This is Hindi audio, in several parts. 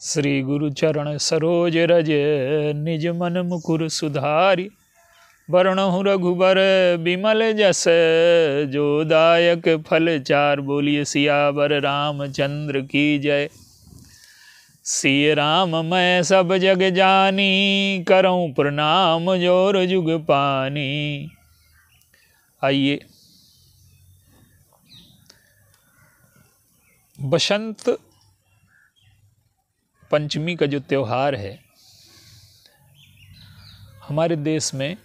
श्री गुरु चरण सरोज रज निज मन मुकुर सुधारि। वरणहु रघुबर बिमल जस जो दायक फल चार। बोलिए सियावर रामचंद्र की जय। सिय राम मैं सब जग जानी, करऊं प्रणाम जोर जुग पानी। आइए बसंत पंचमी का जो त्यौहार है हमारे देश में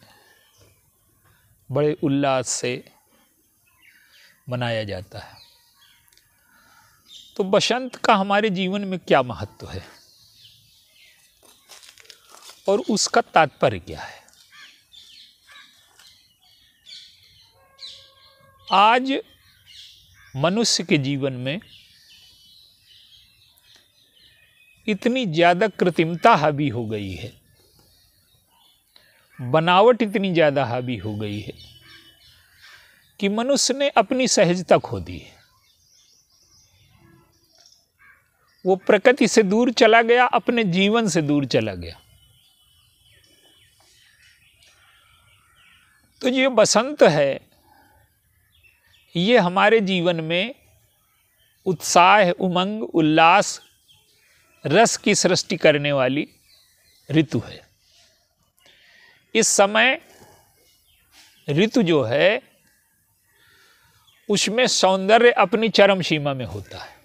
बड़े उल्लास से मनाया जाता है। तो बसंत का हमारे जीवन में क्या महत्व है और उसका तात्पर्य क्या है? आज मनुष्य के जीवन में इतनी ज़्यादा कृत्रिमता हावी हो गई है, बनावट इतनी ज़्यादा हावी हो गई है कि मनुष्य ने अपनी सहजता खो दी है। वो प्रकृति से दूर चला गया, अपने जीवन से दूर चला गया। तो ये बसंत है, ये हमारे जीवन में उत्साह, उमंग, उल्लास, रस की सृष्टि करने वाली ऋतु है। इस समय ऋतु जो है उसमें सौंदर्य अपनी चरम सीमा में होता है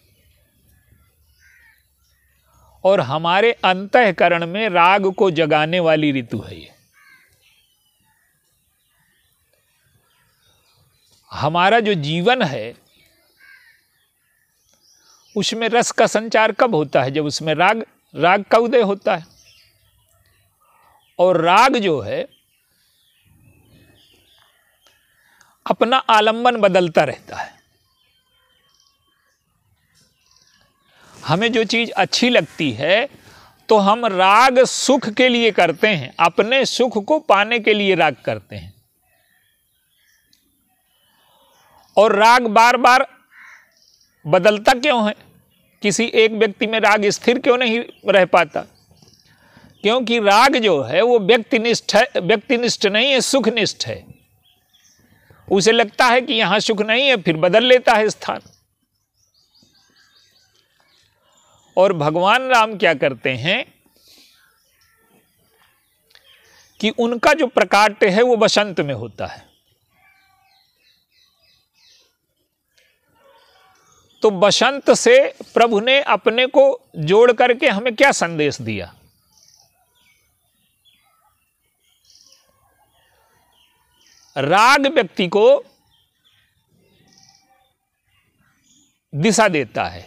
और हमारे अंतःकरण में राग को जगाने वाली ऋतु है ये। हमारा जो जीवन है उसमें रस का संचार कब होता है? जब उसमें राग का उदय होता है। और राग जो है अपना आलंबन बदलता रहता है। हमें जो चीज अच्छी लगती है तो हम राग सुख के लिए करते हैं, अपने सुख को पाने के लिए राग करते हैं। और राग बार बार बदलता क्यों है? किसी एक व्यक्ति में राग स्थिर क्यों नहीं रह पाता? क्योंकि राग जो है वो व्यक्तिनिष्ठ है, व्यक्तिनिष्ठ नहीं है, सुखनिष्ठ है। उसे लगता है कि यहां सुख नहीं है, फिर बदल लेता है स्थान। और भगवान राम क्या करते हैं कि उनका जो प्रकाट्य है वो बसंत में होता है। तो बसंत से प्रभु ने अपने को जोड़ करके हमें क्या संदेश दिया? राग व्यक्ति को दिशा देता है,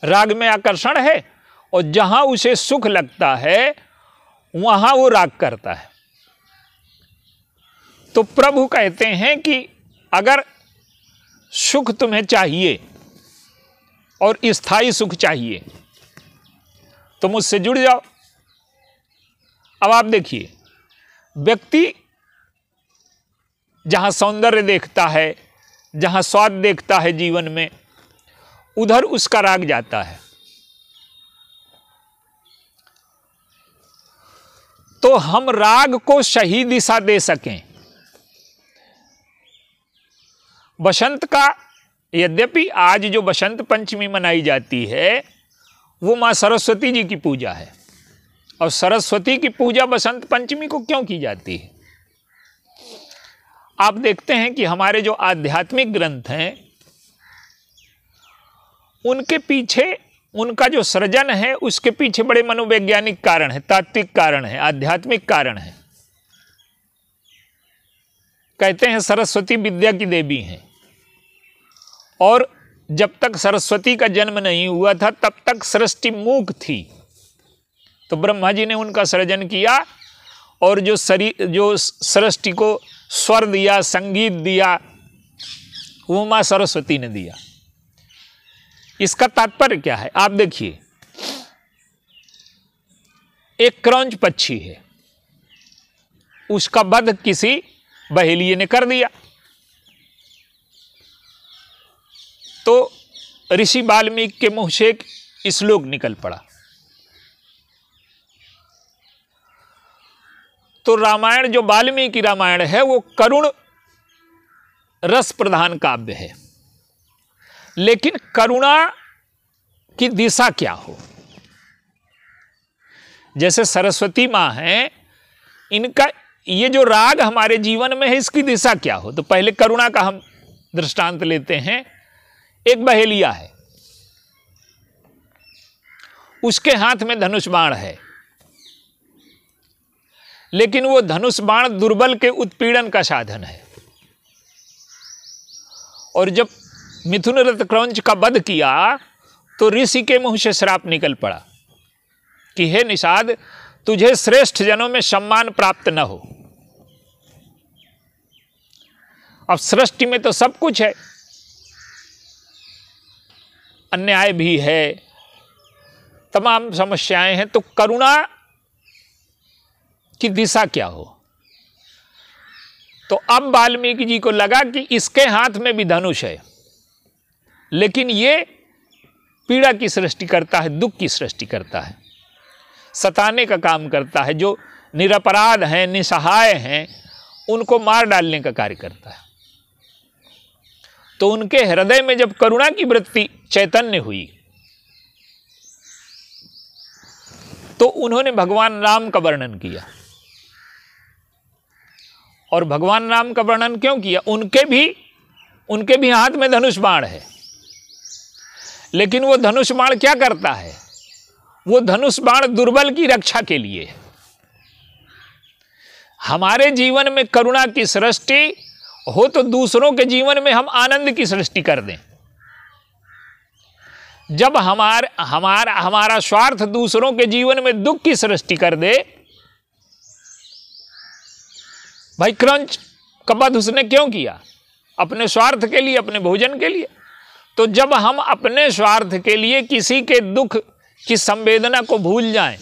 राग में आकर्षण है और जहां उसे सुख लगता है वहां वो राग करता है। तो प्रभु कहते हैं कि अगर सुख तुम्हें चाहिए और स्थायी सुख चाहिए तो मुझसे जुड़ जाओ। अब आप देखिए, व्यक्ति जहां सौंदर्य देखता है, जहां स्वाद देखता है जीवन में, उधर उसका राग जाता है। तो हम राग को सही दिशा दे सकें। बसंत का, यद्यपि आज जो बसंत पंचमी मनाई जाती है वो मां सरस्वती जी की पूजा है। और सरस्वती की पूजा बसंत पंचमी को क्यों की जाती है? आप देखते हैं कि हमारे जो आध्यात्मिक ग्रंथ हैं उनके पीछे, उनका जो सृजन है उसके पीछे बड़े मनोवैज्ञानिक कारण है, तात्विक कारण है, आध्यात्मिक कारण है। कहते हैं सरस्वती विद्या की देवी हैं और जब तक सरस्वती का जन्म नहीं हुआ था तब तक सृष्टि मूक थी। तो ब्रह्मा जी ने उनका सृजन किया और जो सृष्टि को स्वर दिया, संगीत दिया, वो मां सरस्वती ने दिया। इसका तात्पर्य क्या है? आप देखिए, एक क्रौंच पक्षी है, उसका वध किसी बहेलिये ने कर दिया। तो ऋषि वाल्मीकि के मुंह से एक श्लोक निकल पड़ा तो रामायण जो वाल्मीकि रामायण है वो करुण रस प्रधान काव्य है, लेकिन करुणा की दिशा क्या हो। जैसे सरस्वती माँ हैं, इनका ये जो राग हमारे जीवन में है, इसकी दिशा क्या हो। तो पहले करुणा का हम दृष्टांत लेते हैं। एक बहेलिया है, उसके हाथ में धनुष बाण है, लेकिन वो धनुष बाण दुर्बल के उत्पीड़न का साधन है। और जब मिथुन रथ क्रौंच का वध किया तो ऋषि के मुंह से श्राप निकल पड़ा कि हे निषाद, तुझे श्रेष्ठ जनों में सम्मान प्राप्त न हो। अब सृष्टि में तो सब कुछ है, अन्याय भी है, तमाम समस्याएं हैं, तो करुणा की दिशा क्या हो। तो अब वाल्मीकि जी को लगा कि इसके हाथ में भी धनुष है, लेकिन ये पीड़ा की सृष्टि करता है, दुख की सृष्टि करता है, सताने का काम करता है। जो निरपराध हैं, निसहाय हैं, उनको मार डालने का कार्य करता है। तो उनके हृदय में जब करुणा की वृत्ति चैतन्य हुई तो उन्होंने भगवान राम का वर्णन किया। और भगवान राम का वर्णन क्यों किया? उनके भी हाथ में धनुष बाण है, लेकिन वो धनुष बाण क्या करता है? वो धनुष बाण दुर्बल की रक्षा के लिए है। हमारे जीवन में करुणा की सृष्टि हो तो दूसरों के जीवन में हम आनंद की सृष्टि कर दें। जब हमारा स्वार्थ दूसरों के जीवन में दुख की सृष्टि कर दे, भाई क्रंच का वध उसने क्यों किया? अपने स्वार्थ के लिए, अपने भोजन के लिए। तो जब हम अपने स्वार्थ के लिए किसी के दुख की संवेदना को भूल जाएं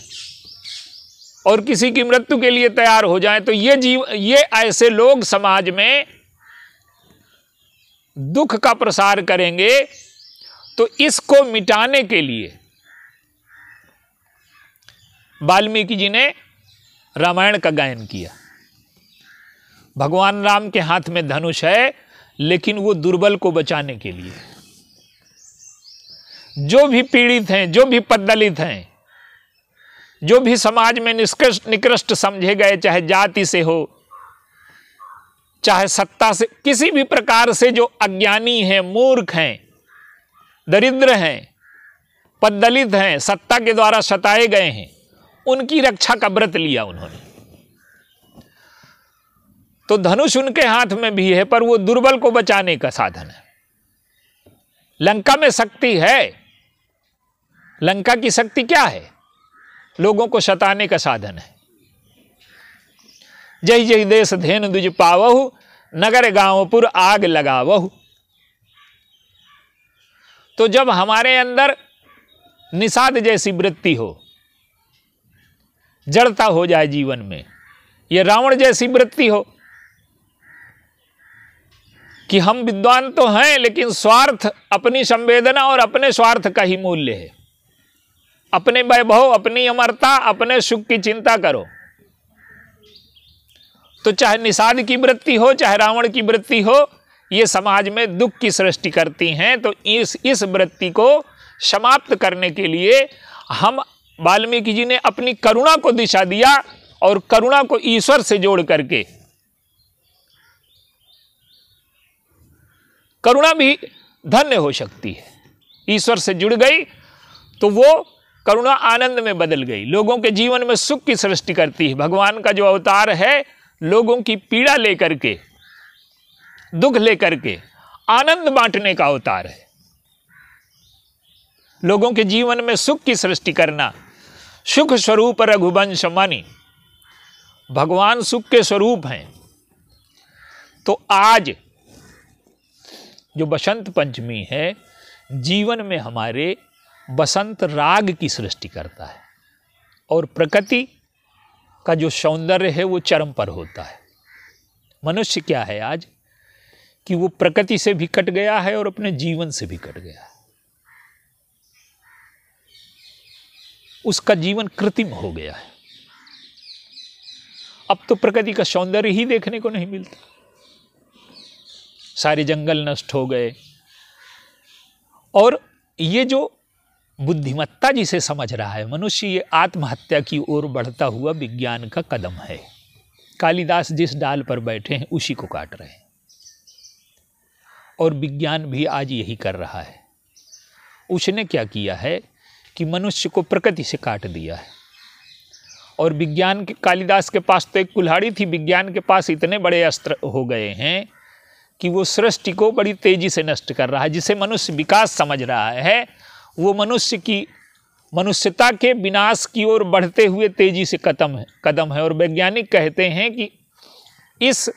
और किसी की मृत्यु के लिए तैयार हो जाएं, तो ये ऐसे लोग समाज में दुख का प्रसार करेंगे। तो इसको मिटाने के लिए वाल्मीकि जी ने रामायण का गायन किया। भगवान राम के हाथ में धनुष है, लेकिन वो दुर्बल को बचाने के लिए, जो भी पीड़ित हैं, जो भी पददलित हैं, जो भी समाज में निकृष्ट समझे गए, चाहे जाति से हो, चाहे सत्ता से, किसी भी प्रकार से जो अज्ञानी हैं, मूर्ख हैं, दरिद्र हैं, पददलित हैं, सत्ता के द्वारा सताए गए हैं, उनकी रक्षा का व्रत लिया उन्होंने। तो धनुष उनके हाथ में भी है, पर वो दुर्बल को बचाने का साधन है। लंका में शक्ति है, लंका की शक्ति क्या है? लोगों को सताने का साधन है। जय जय देश धेनु दुज पावहु, नगर गांवपुर आग लगावहु। तो जब हमारे अंदर निषाद जैसी वृत्ति हो, जड़ता हो जाए जीवन में, ये रावण जैसी वृत्ति हो कि हम विद्वान तो हैं, लेकिन स्वार्थ, अपनी संवेदना और अपने स्वार्थ का ही मूल्य है। अपने वैभव, अपनी अमरता, अपने सुख की चिंता करो। तो चाहे निषाद की वृत्ति हो, चाहे रावण की वृत्ति हो, ये समाज में दुख की सृष्टि करती हैं। तो इस वृत्ति को समाप्त करने के लिए हम वाल्मीकि जी ने अपनी करुणा को दिशा दिया, और करुणा को ईश्वर से जोड़ करके, करुणा भी धन्य हो सकती है, ईश्वर से जुड़ गई तो वो करुणा आनंद में बदल गई, लोगों के जीवन में सुख की सृष्टि करती है। भगवान का जो अवतार है, लोगों की पीड़ा लेकर के, दुख लेकर के आनंद बांटने का अवतार है। लोगों के जीवन में सुख की सृष्टि करना। सुख स्वरूप रघुवंश मणि, भगवान सुख के स्वरूप हैं। तो आज जो बसंत पंचमी है, जीवन में हमारे बसंत राग की सृष्टि करता है, और प्रकृति का जो सौंदर्य है वो चरम पर होता है। मनुष्य क्या है आज कि वो प्रकृति से भी कट गया है और अपने जीवन से भी कट गया है। उसका जीवन कृत्रिम हो गया है। अब तो प्रकृति का सौंदर्य ही देखने को नहीं मिलता, सारे जंगल नष्ट हो गए। और ये जो बुद्धिमत्ता जिसे समझ रहा है मनुष्य, ये आत्महत्या की ओर बढ़ता हुआ विज्ञान का कदम है। कालिदास जिस डाल पर बैठे हैं उसी को काट रहे हैं, और विज्ञान भी आज यही कर रहा है। उसने क्या किया है कि मनुष्य को प्रकृति से काट दिया है। और विज्ञान के, कालिदास के पास तो एक कुल्हाड़ी थी, विज्ञान के पास इतने बड़े अस्त्र हो गए हैं कि वो सृष्टि को बड़ी तेजी से नष्ट कर रहा है। जिसे मनुष्य विकास समझ रहा है वो मनुष्यता के विनाश की ओर बढ़ते हुए तेजी से कदम है। और वैज्ञानिक कहते हैं कि इस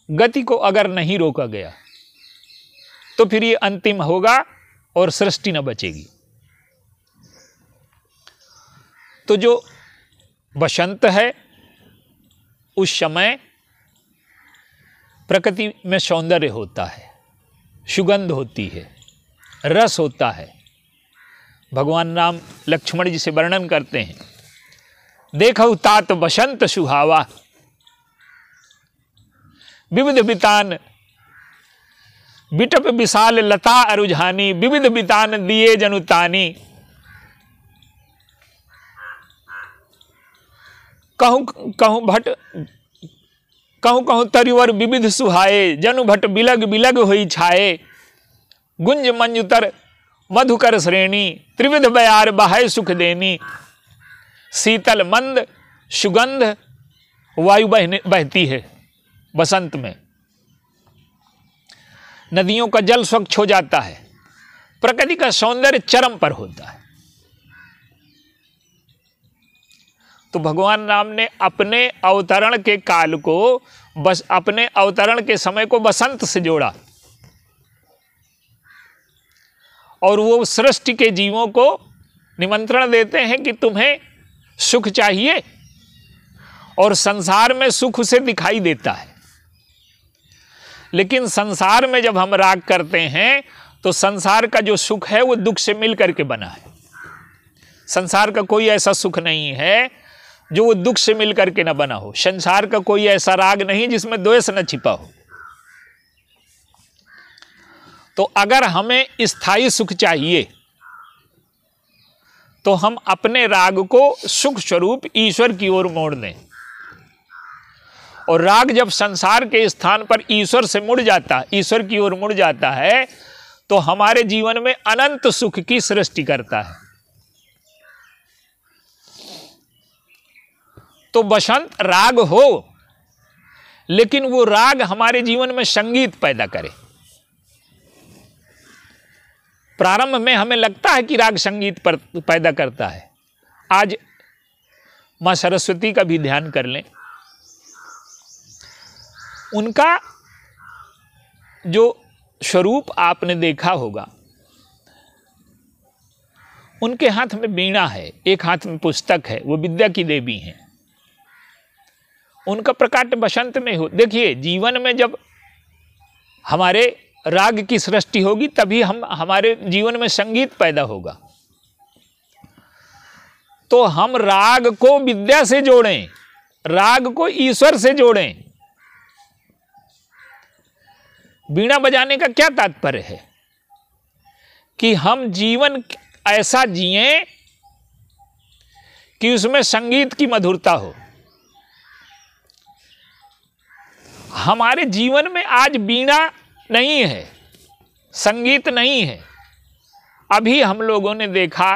गति को अगर नहीं रोका गया तो फिर ये अंतिम होगा और सृष्टि न बचेगी। तो जो बसंत है उस समय प्रकृति में सौंदर्य होता है, सुगंध होती है, रस होता है। भगवान राम लक्ष्मण जी से वर्णन करते हैं, देखो तात बसंत सुहावा, विविध बितान बिटप विशाल लता अरुझानी, विविध बितान दिए जनुतानी। कहूँ कहूँ भट कहूँ कहूँ तरिवर विविध सुहाए, जनु भट बिलग बिलग होई छाए। गुंज मंजुतर मधुकर श्रेणी, त्रिविध बयार बहाय सुख देनी। शीतल मंद सुगंध वायु बहती है बसंत में, नदियों का जल स्वच्छ हो जाता है, प्रकृति का सौंदर्य चरम पर होता है। तो भगवान राम ने अपने अवतरण के काल को, बस अपने अवतरण के समय को बसंत से जोड़ा, और वो सृष्टि के जीवों को निमंत्रण देते हैं कि तुम्हें सुख चाहिए, और संसार में सुख उसे दिखाई देता है। लेकिन संसार में जब हम राग करते हैं तो संसार का जो सुख है वो दुख से मिल करके बना है। संसार का कोई ऐसा सुख नहीं है जो वो दुख से मिल करके न बना हो। संसार का कोई ऐसा राग नहीं जिसमें द्वेष न छिपा हो। तो अगर हमें स्थायी सुख चाहिए तो हम अपने राग को सुख स्वरूप ईश्वर की ओर मोड़ दें, और राग जब संसार के स्थान पर ईश्वर से मुड़ जाता, ईश्वर की ओर मुड़ जाता है, तो हमारे जीवन में अनंत सुख की सृष्टि करता है। तो बसंत राग हो, लेकिन वो राग हमारे जीवन में संगीत पैदा करे। प्रारंभ में हमें लगता है कि राग संगीत पर पैदा करता है। आज मां सरस्वती का भी ध्यान कर लें, उनका जो स्वरूप आपने देखा होगा, उनके हाथ में वीणा है, एक हाथ में पुस्तक है, वो विद्या की देवी हैं। उनका प्रकाट बसंत में हो। देखिए, जीवन में जब हमारे राग की सृष्टि होगी तभी हमारे जीवन में संगीत पैदा होगा। तो हम राग को विद्या से जोड़ें, राग को ईश्वर से जोड़ें। वीणा बजाने का क्या तात्पर्य है कि हम जीवन ऐसा जिएं कि उसमें संगीत की मधुरता हो। हमारे जीवन में आज वीणा नहीं है, संगीत नहीं है। अभी हम लोगों ने देखा,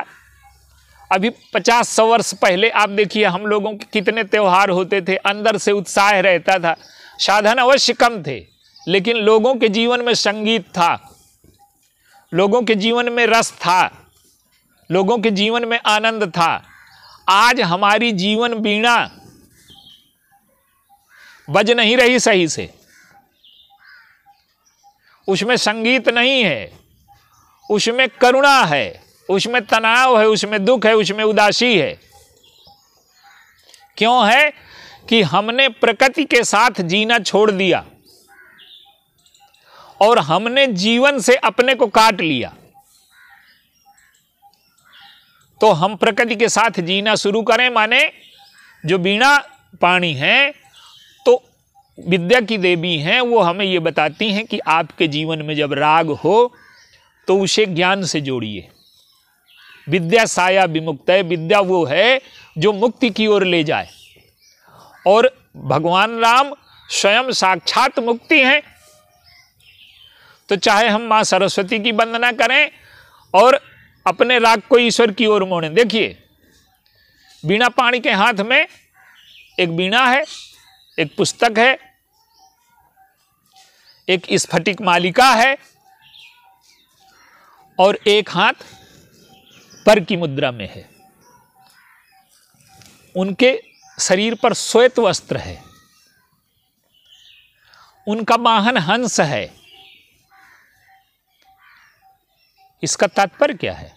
अभी 50-100 वर्ष पहले आप देखिए हम लोगों के कितने त्यौहार होते थे, अंदर से उत्साह रहता था। साधन अवश्य कम थे, लेकिन लोगों के जीवन में संगीत था, लोगों के जीवन में रस था, लोगों के जीवन में आनंद था। आज हमारी जीवन वीणा बज नहीं रही सही से, उसमें संगीत नहीं है, उसमें करुणा है, उसमें तनाव है, उसमें दुख है, उसमें उदासी है। क्यों है कि हमने प्रकृति के साथ जीना छोड़ दिया और हमने जीवन से अपने को काट लिया। तो हम प्रकृति के साथ जीना शुरू करें, माने जो वीणा पाणी है विद्या की देवी हैं वो हमें ये बताती हैं कि आपके जीवन में जब राग हो तो उसे ज्ञान से जोड़िए। विद्या साया विमुक्त है, विद्या वो है जो मुक्ति की ओर ले जाए, और भगवान राम स्वयं साक्षात मुक्ति हैं। तो चाहे हम माँ सरस्वती की वंदना करें और अपने राग को ईश्वर की ओर मोड़ें। देखिए, वीणा पाणी के हाथ में एक वीणा है, एक पुस्तक है, एक स्फटिक मालिका है, और एक हाथ पर की मुद्रा में है। उनके शरीर पर श्वेत वस्त्र है, उनका वाहन हंस है। इसका तात्पर्य क्या है?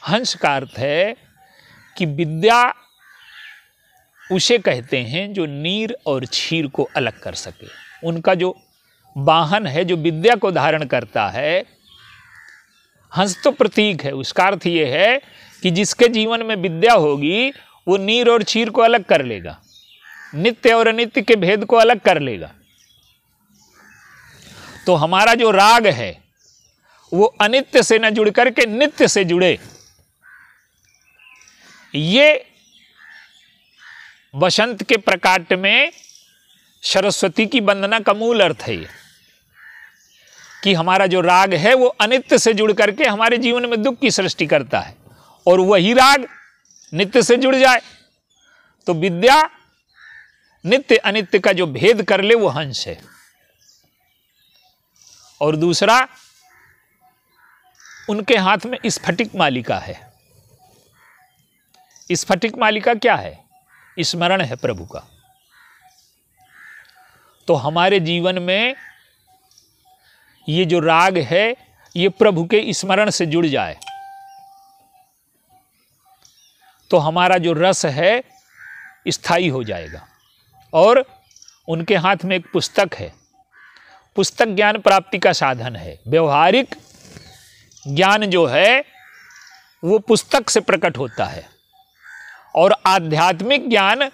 हंस का अर्थ है कि विद्या उसे कहते हैं जो नीर और क्षीर को अलग कर सके। उनका जो वाहन है, जो विद्या को धारण करता है, हंस तो प्रतीक है। उसका अर्थ ये है कि जिसके जीवन में विद्या होगी वो नीर और क्षीर को अलग कर लेगा, नित्य और अनित्य के भेद को अलग कर लेगा। तो हमारा जो राग है वो अनित्य से न जुड़ करके नित्य से जुड़े। ये बसंत के प्रकाट्य में सरस्वती की वंदना का मूल अर्थ है, कि हमारा जो राग है वो अनित्य से जुड़ करके हमारे जीवन में दुख की सृष्टि करता है, और वही राग नित्य से जुड़ जाए तो विद्या नित्य अनित्य का जो भेद कर ले वो हंस है। और दूसरा, उनके हाथ में स्फटिक मालिका है। स्फटिक मालिका क्या है? स्मरण है प्रभु का। तो हमारे जीवन में ये जो राग है ये प्रभु के स्मरण से जुड़ जाए तो हमारा जो रस है स्थायी हो जाएगा। और उनके हाथ में एक पुस्तक है। पुस्तक ज्ञान प्राप्ति का साधन है। व्यवहारिक ज्ञान जो है वो पुस्तक से प्रकट होता है, और आध्यात्मिक ज्ञान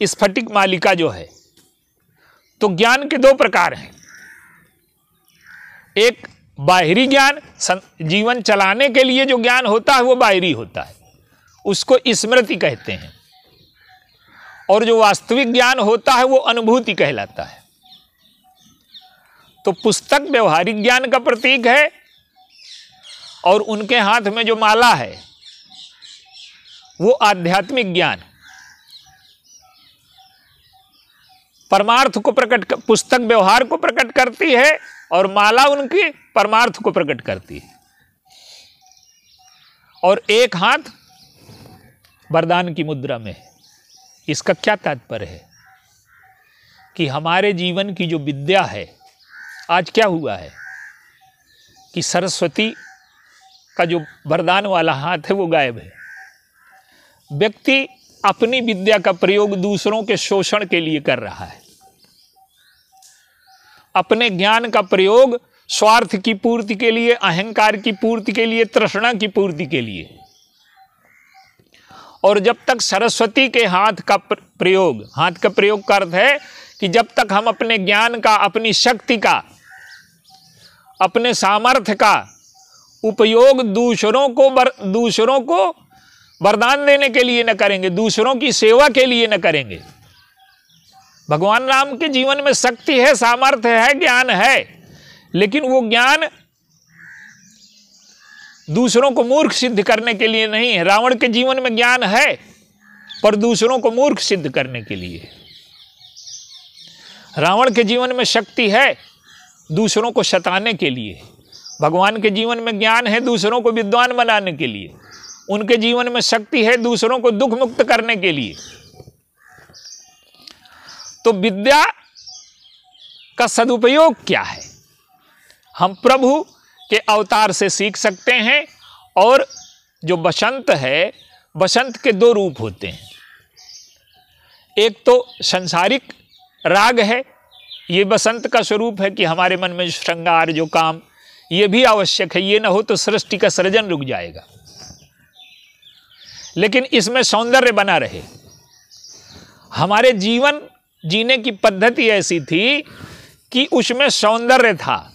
स्फटिक मालिका जो है। तो ज्ञान के दो प्रकार हैं। एक बाहरी ज्ञान, जीवन चलाने के लिए जो ज्ञान होता है वो बाहरी होता है, उसको स्मृति कहते हैं। और जो वास्तविक ज्ञान होता है वो अनुभूति कहलाता है। तो पुस्तक व्यवहारिक ज्ञान का प्रतीक है, और उनके हाथ में जो माला है वो आध्यात्मिक ज्ञान, परमार्थ को प्रकट, पुस्तक व्यवहार को प्रकट करती है और माला उनकी परमार्थ को प्रकट करती है। और एक हाथ वरदान की मुद्रा में है। इसका क्या तात्पर्य है? कि हमारे जीवन की जो विद्या है, आज क्या हुआ है कि सरस्वती का जो वरदान वाला हाथ है वो गायब है। व्यक्ति अपनी विद्या का प्रयोग दूसरों के शोषण के लिए कर रहा है, अपने ज्ञान का प्रयोग स्वार्थ की पूर्ति के लिए, अहंकार की पूर्ति के लिए, तृष्णा की पूर्ति के लिए। और जब तक सरस्वती के हाथ का प्रयोग, हाथ का प्रयोग का अर्थ है कि जब तक हम अपने ज्ञान का, अपनी शक्ति का, अपने सामर्थ्य का उपयोग दूसरों को वरदान देने के लिए न करेंगे, दूसरों की सेवा के लिए न करेंगे। भगवान राम के जीवन में शक्ति है, सामर्थ्य है, ज्ञान है, लेकिन वो ज्ञान दूसरों को मूर्ख सिद्ध करने के लिए नहीं है। रावण के जीवन में ज्ञान है पर दूसरों को मूर्ख सिद्ध करने के लिए। रावण के जीवन में शक्ति है दूसरों को सताने के लिए। भगवान के जीवन में ज्ञान है दूसरों को विद्वान बनाने के लिए। उनके जीवन में शक्ति है दूसरों को दुख मुक्त करने के लिए। तो विद्या का सदुपयोग क्या है? हम प्रभु के अवतार से सीख सकते हैं। और जो बसंत है, बसंत के दो रूप होते हैं। एक तो सांसारिक राग है, ये बसंत का स्वरूप है कि हमारे मन में जो श्रृंगार, जो काम, ये भी आवश्यक है। ये ना हो तो सृष्टि का सृजन रुक जाएगा, लेकिन इसमें सौंदर्य बना रहे। हमारे जीवन जीने की पद्धति ऐसी थी कि उसमें सौंदर्य था।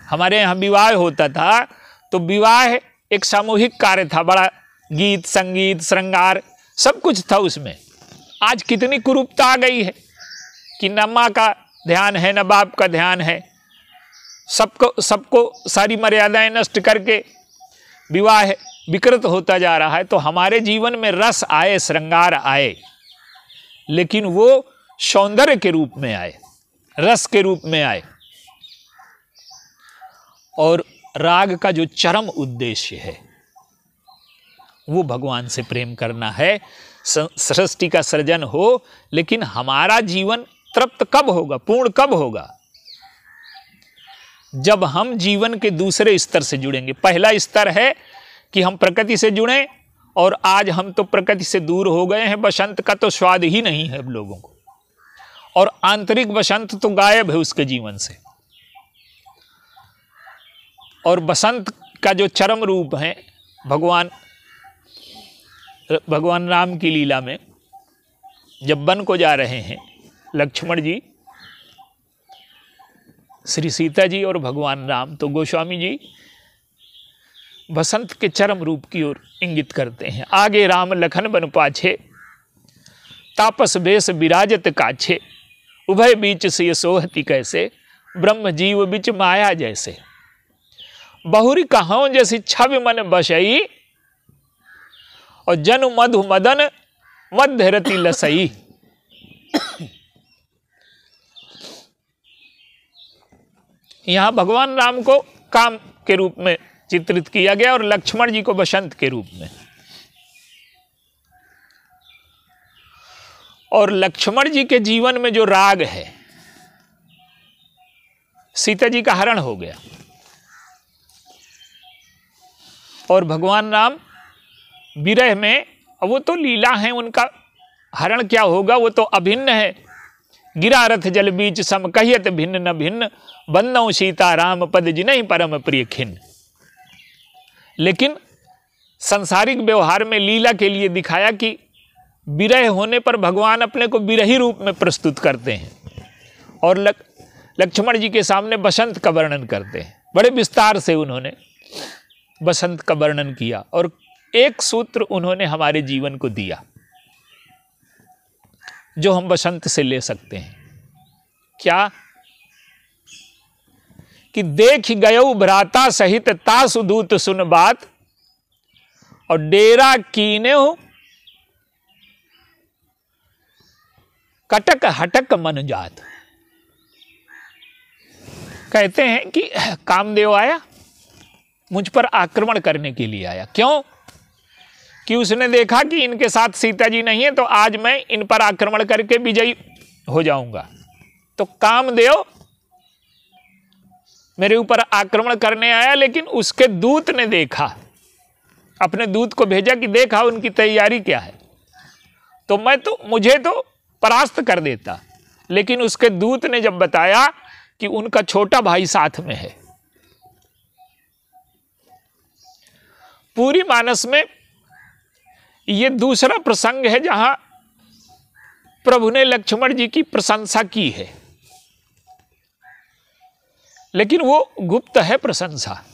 हमारे यहाँ विवाह होता था तो विवाह एक सामूहिक कार्य था, बड़ा गीत संगीत श्रृंगार सब कुछ था उसमें। आज कितनी कुरूपता आ गई है कि न माँ का ध्यान है न बाप का ध्यान है, सबको सारी मर्यादाएं नष्ट करके विवाह विकृत होता जा रहा है। तो हमारे जीवन में रस आए, श्रृंगार आए, लेकिन वो सौंदर्य के रूप में आए, रस के रूप में आए। और राग का जो चरम उद्देश्य है वो भगवान से प्रेम करना है। सृष्टि का सृजन हो, लेकिन हमारा जीवन तृप्त कब होगा, पूर्ण कब होगा? जब हम जीवन के दूसरे स्तर से जुड़ेंगे। पहला स्तर है कि हम प्रकृति से जुड़ें, और आज हम तो प्रकृति से दूर हो गए हैं। बसंत का तो स्वाद ही नहीं है अब लोगों को, और आंतरिक बसंत तो गायब है उसके जीवन से। और बसंत का जो चरम रूप है भगवान राम की लीला में, जब वन को जा रहे हैं लक्ष्मण जी, श्री सीता जी और भगवान राम, तो गोस्वामी जी बसंत के चरम रूप की ओर इंगित करते हैं। आगे राम लखन बन पाछे, तापस वेश विराजत काछे, उभय बीच से सोहती कैसे, ब्रह्म जीव बिच माया जैसे, बहुरी कहाओं जैसी छवि मन बसई, और जनु मधु मदन मध्य रति लसई। यहां भगवान राम को काम के रूप में चित्रित किया गया और लक्ष्मण जी को बसंत के रूप में। और लक्ष्मण जी के जीवन में जो राग है, सीता जी का हरण हो गया, और भगवान राम विरह में, वो तो लीला है, उनका हरण क्या होगा, वो तो अभिन्न है। गिरा रथ जल बीच सम कहियत भिन्न न भिन्न, बंदौ सीता राम पद जिनहि परम प्रिय खिन्न। लेकिन सांसारिक व्यवहार में लीला के लिए दिखाया कि विरह होने पर भगवान अपने को विरही रूप में प्रस्तुत करते हैं, और लक्ष्मण जी के सामने बसंत का वर्णन करते हैं। बड़े विस्तार से उन्होंने बसंत का वर्णन किया, और एक सूत्र उन्होंने हमारे जीवन को दिया जो हम बसंत से ले सकते हैं। क्या? कि देख गयो भ्राता सहित तासु दूत सुन बात, और डेरा कीने हो कटक हटक मन जात। कहते हैं कि कामदेव आया, मुझ पर आक्रमण करने के लिए आया। क्यों? कि उसने देखा कि इनके साथ सीता जी नहीं है, तो आज मैं इन पर आक्रमण करके विजयी हो जाऊंगा। तो कामदेव मेरे ऊपर आक्रमण करने आया, लेकिन उसके दूत ने देखा, अपने दूत को भेजा कि देखा उनकी तैयारी क्या है, तो मुझे तो परास्त कर देता। लेकिन उसके दूत ने जब बताया कि उनका छोटा भाई साथ में है। पूरी मानस में ये दूसरा प्रसंग है जहां प्रभु ने लक्ष्मण जी की प्रशंसा की है, लेकिन वो गुप्त है प्रशंसा।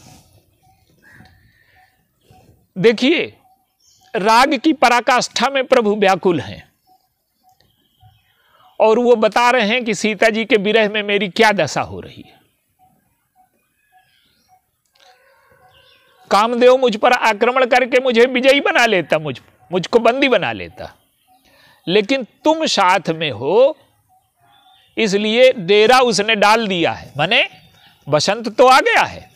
देखिए, राग की पराकाष्ठा में प्रभु व्याकुल हैं, और वो बता रहे हैं कि सीता जी के विरह में मेरी क्या दशा हो रही है। कामदेव मुझ पर आक्रमण करके मुझे विजयी बना लेता, मुझको बंदी बना लेता, लेकिन तुम साथ में हो, इसलिए डेरा उसने डाल दिया है। माने बसंत तो आ गया है,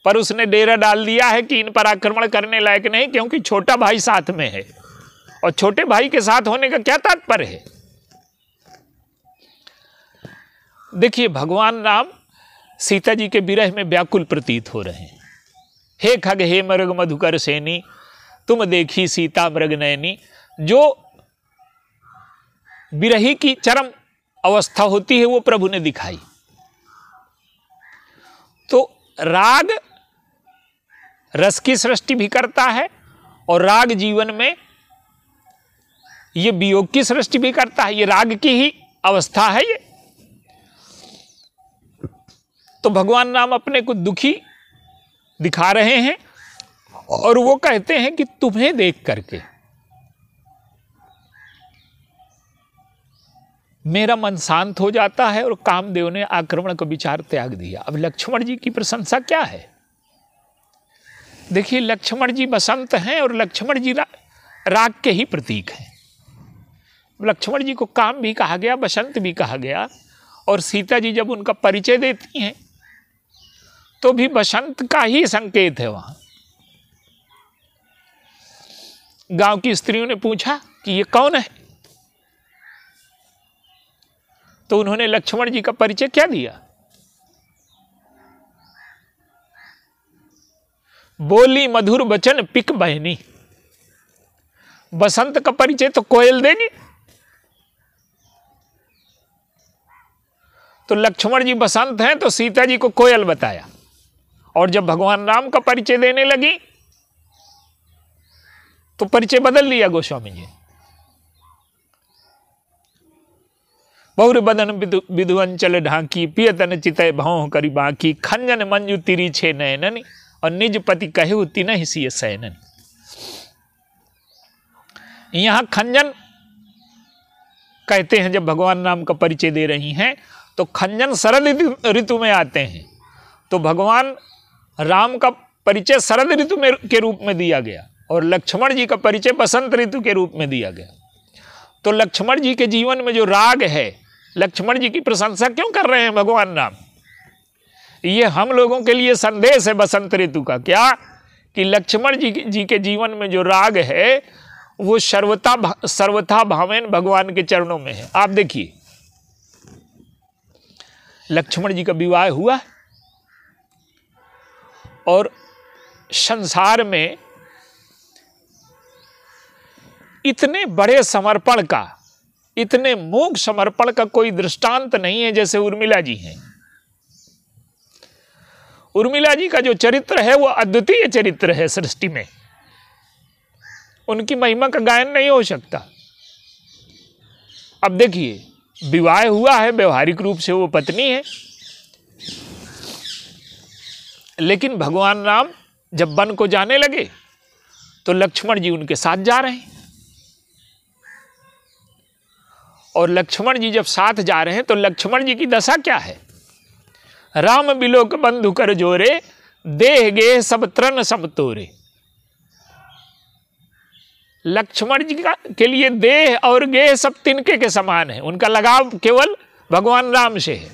पर उसने डेरा डाल दिया है कि इन पर आक्रमण करने लायक नहीं, क्योंकि छोटा भाई साथ में है। और छोटे भाई के साथ होने का क्या तात्पर्य है? देखिए, भगवान राम सीता जी के विरह में व्याकुल प्रतीत हो रहे हैं। हे खग हे मृग मधुकर सेनी, तुम देखी सीता मृग नयनी। जो विरही की चरम अवस्था होती है वो प्रभु ने दिखाई। तो राग रस की सृष्टि भी करता है, और राग जीवन में ये वियोग की सृष्टि भी करता है, ये राग की ही अवस्था है ये। तो भगवान राम अपने को दुखी दिखा रहे हैं और वो कहते हैं कि तुम्हें देख करके मेरा मन शांत हो जाता है और कामदेव ने आक्रमण का विचार त्याग दिया। अब लक्ष्मण जी की प्रशंसा क्या है? देखिए, लक्ष्मण जी बसंत हैं और लक्ष्मण जी राग के ही प्रतीक हैं। लक्ष्मण जी को काम भी कहा गया, बसंत भी कहा गया। और सीता जी जब उनका परिचय देती हैं तो भी बसंत का ही संकेत है। वहां गांव की स्त्रियों ने पूछा कि ये कौन है, तो उन्होंने लक्ष्मण जी का परिचय क्या दिया? बोली मधुर बचन पिक बहनी। बसंत का परिचय तो कोयल देगी। तो लक्ष्मण जी बसंत हैं तो सीता जी को कोयल बताया। और जब भगवान राम का परिचय देने लगी तो परिचय बदल लिया गोस्वामी जी। बहुर बदन विधुअंचल ढांकी, पियतन चितय भौं करी बाकी, खंजन मंजू तिरी छे नयननी, और निज पति कहु तिनहि सिय सैननी। यहां खंजन कहते हैं जब भगवान राम का परिचय दे रही हैं, तो खंजन शरद ऋतु में आते हैं। तो भगवान राम का परिचय शरद ऋतु में के रूप में दिया गया और लक्ष्मण जी का परिचय बसंत ऋतु के रूप में दिया गया। तो लक्ष्मण जी के जीवन में जो राग है, लक्ष्मण जी की प्रशंसा क्यों कर रहे हैं भगवान राम? ये हम लोगों के लिए संदेश है बसंत ऋतु का। क्या? कि लक्ष्मण जी के जीवन में जो राग है वो सर्वथा भावेन भगवान के चरणों में है। आप देखिए, लक्ष्मण जी का विवाह हुआ और संसार में इतने बड़े समर्पण का, इतने मूक समर्पण का कोई दृष्टांत नहीं है जैसे उर्मिला जी हैं। उर्मिला जी का जो चरित्र है वो अद्वितीय चरित्र है सृष्टि में। उनकी महिमा का गायन नहीं हो सकता। अब देखिए, विवाह हुआ है, व्यवहारिक रूप से वो पत्नी है, लेकिन भगवान राम जब वन को जाने लगे तो लक्ष्मण जी उनके साथ जा रहे हैं। और लक्ष्मण जी जब साथ जा रहे हैं तो लक्ष्मण जी की दशा क्या है? राम बिलोक बंधु कर जोरे, देह गे सब तृण सब तोरे। लक्ष्मण जी के लिए देह और गेह सब तिनके के समान है। उनका लगाव केवल भगवान राम से है।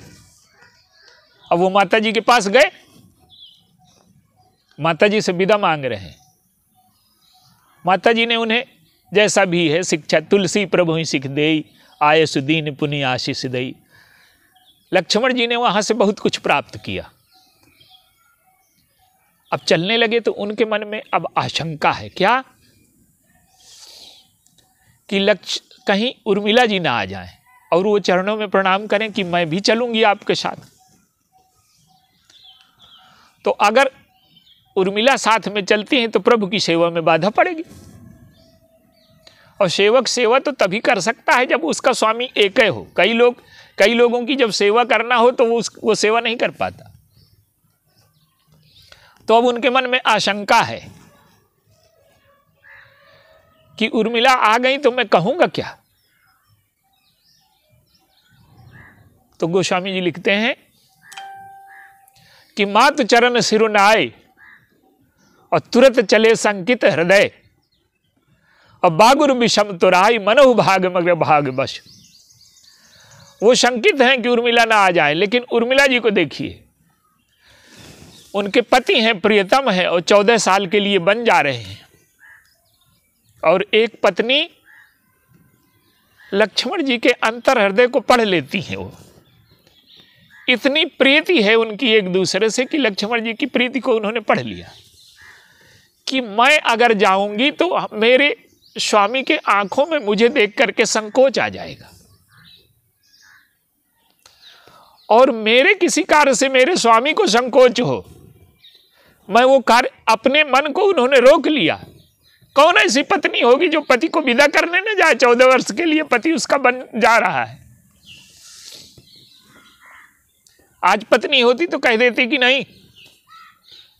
अब वो माता जी के पास गए, माता जी से विदा मांग रहे हैं। माता जी ने उन्हें जैसा भी है शिक्षा, तुलसी प्रभु ही सिख देई, आये सुदीन पुनि आशीष दई। लक्ष्मण जी ने वहां से बहुत कुछ प्राप्त किया। अब चलने लगे तो उनके मन में अब आशंका है। क्या? कि कहीं उर्मिला जी ना आ जाएं और वो चरणों में प्रणाम करें कि मैं भी चलूंगी आपके साथ। तो अगर उर्मिला साथ में चलती हैं तो प्रभु की सेवा में बाधा पड़ेगी। और सेवक सेवा तो तभी कर सकता है जब उसका स्वामी एक ही हो। कई लोगों की जब सेवा करना हो तो वो सेवा नहीं कर पाता। तो अब उनके मन में आशंका है कि उर्मिला आ गई तो मैं कहूंगा क्या? तो गोस्वामी जी लिखते हैं कि मातु चरण सिरुनाए और तुरंत चले संकित हृदय, और बागुर विषम तुराई मनोह भाग मग्र भाग बश। वो शंकित हैं कि उर्मिला ना आ जाए, लेकिन उर्मिला जी को देखिए, उनके पति हैं, प्रियतम है और 14 साल के लिए बन जा रहे हैं। और एक पत्नी लक्ष्मण जी के अंतर हृदय को पढ़ लेती है। वो इतनी प्रीति है उनकी एक दूसरे से कि लक्ष्मण जी की प्रीति को उन्होंने पढ़ लिया कि मैं अगर जाऊंगी तो मेरे स्वामी के आंखों में मुझे देख करके संकोच आ जाएगा, और मेरे किसी कार्य से मेरे स्वामी को संकोच हो। मैं वो कार्य, अपने मन को उन्होंने रोक लिया कौन ऐसी पत्नी होगी जो पति को विदा करने न जाए? 14 वर्ष के लिए पति उसका बन जा रहा है। आज पत्नी होती तो कह देती कि नहीं,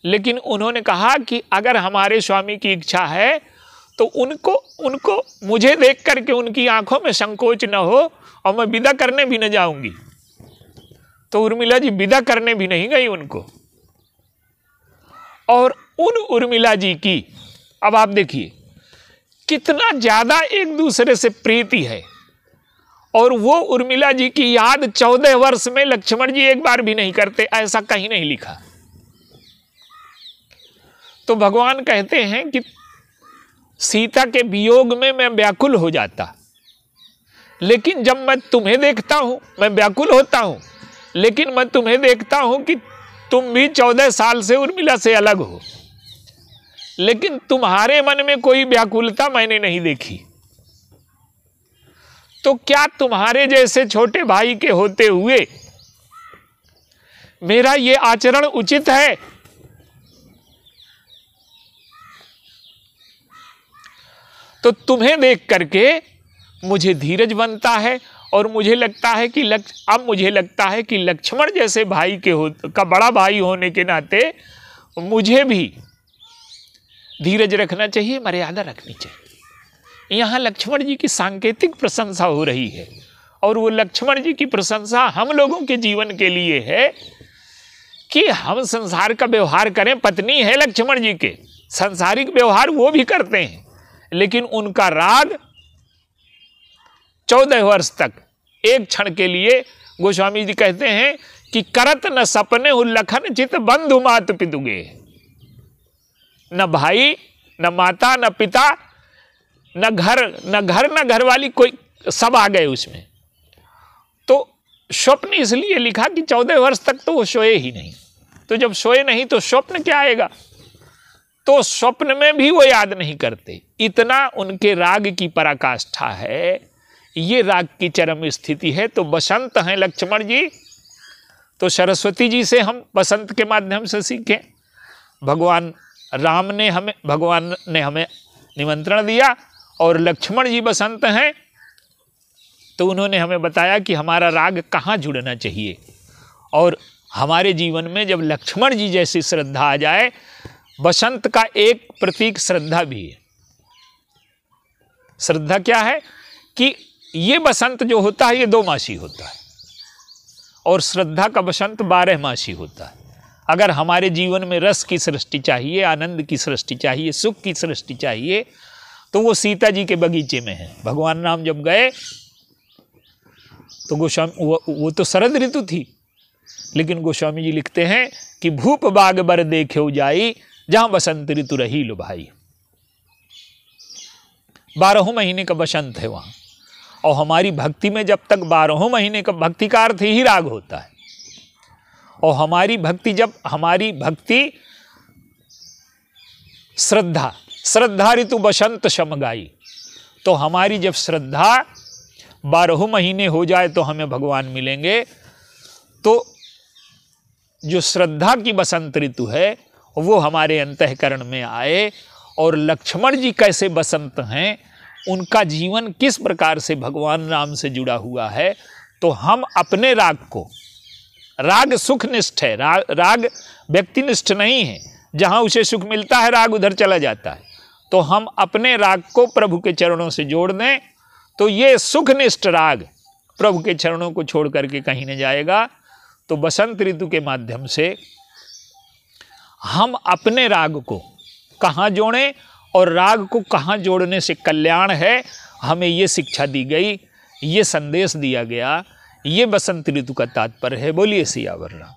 लेकिन उन्होंने कहा कि अगर हमारे स्वामी की इच्छा है तो उनको मुझे देख करके उनकी आंखों में संकोच न हो और मैं विदा करने भी न जाऊंगी। तो उर्मिला जी विदा करने भी नहीं गई उनको। और उन उर्मिला जी की, अब आप देखिए कितना ज्यादा एक दूसरे से प्रीति है, और वो उर्मिला जी की याद 14 वर्ष में लक्ष्मण जी एक बार भी नहीं करते, ऐसा कहीं नहीं लिखा। तो भगवान कहते हैं कि सीता के वियोग में मैं व्याकुल हो जाता, लेकिन जब मैं तुम्हें देखता हूं, मैं व्याकुल होता हूं, लेकिन मैं तुम्हें देखता हूं कि तुम भी 14 साल से उर्मिला से अलग हो, लेकिन तुम्हारे मन में कोई व्याकुलता मैंने नहीं देखी। तो क्या तुम्हारे जैसे छोटे भाई के होते हुए मेरा ये आचरण उचित है? तो तुम्हें देख करके मुझे धीरज बनता है, और मुझे लगता है कि अब मुझे लगता है कि लक्ष्मण जैसे भाई का बड़ा भाई होने के नाते मुझे भी धीरज रखना चाहिए, मर्यादा रखनी चाहिए। यहाँ लक्ष्मण जी की सांकेतिक प्रशंसा हो रही है, और वो लक्ष्मण जी की प्रशंसा हम लोगों के जीवन के लिए है कि हम संसार का व्यवहार करें। पत्नी है लक्ष्मण जी के, सांसारिक व्यवहार वो भी करते हैं, लेकिन उनका राग 14 वर्ष तक, एक क्षण के लिए गोस्वामी जी कहते हैं कि करत न सपने उल्लखन चित बंधु मात पितुगे। न भाई, न माता, न पिता, न घर वाली, कोई सब आ गए उसमें। तो स्वप्न इसलिए लिखा कि 14 वर्ष तक तो वो सोए ही नहीं। तो जब सोए नहीं तो स्वप्न क्या आएगा? तो स्वप्न में भी वो याद नहीं करते। इतना उनके राग की पराकाष्ठा है, ये राग की चरम स्थिति है। तो बसंत हैं लक्ष्मण जी, तो सरस्वती जी से हम बसंत के माध्यम से सीखें। भगवान ने हमें निमंत्रण दिया, और लक्ष्मण जी बसंत हैं, तो उन्होंने हमें बताया कि हमारा राग कहाँ जुड़ना चाहिए। और हमारे जीवन में जब लक्ष्मण जी जैसी श्रद्धा आ जाए, बसंत का एक प्रतीक श्रद्धा भी है। श्रद्धा क्या है कि ये बसंत जो होता है ये 2 मासी होता है, और श्रद्धा का बसंत 12 मासी होता है। अगर हमारे जीवन में रस की सृष्टि चाहिए, आनंद की सृष्टि चाहिए, सुख की सृष्टि चाहिए, तो वो सीता जी के बगीचे में है। भगवान राम जब गए तो गोस्वामी, वो तो शरद ऋतु थी, लेकिन गोस्वामी जी लिखते हैं कि भूप बाग बर देखे जाई, जहां बसंत ऋतु रही लो भाई। 12 महीने का बसंत है वहां। और हमारी भक्ति में जब तक 12 महीने का, भक्ति का अर्थ ही राग होता है। और हमारी भक्ति श्रद्धा ऋतु बसंत समगाई, तो हमारी जब श्रद्धा 12 महीने हो जाए तो हमें भगवान मिलेंगे। तो जो श्रद्धा की बसंत ऋतु है वो हमारे अंतःकरण में आए। और लक्ष्मण जी कैसे बसंत हैं, उनका जीवन किस प्रकार से भगवान राम से जुड़ा हुआ है, तो हम अपने राग को, राग सुखनिष्ठ है, राग व्यक्तिनिष्ठ नहीं है। जहाँ उसे सुख मिलता है राग उधर चला जाता है। तो हम अपने राग को प्रभु के चरणों से जोड़ दें, तो ये सुखनिष्ठ राग प्रभु के चरणों को छोड़ करके कहीं नहीं जाएगा। तो बसंत ऋतु के माध्यम से हम अपने राग को कहाँ जोड़ें, और राग को कहाँ जोड़ने से कल्याण है, हमें ये शिक्षा दी गई, ये संदेश दिया गया। ये बसंत ऋतु का तात्पर्य है। बोलिए सियावर राम।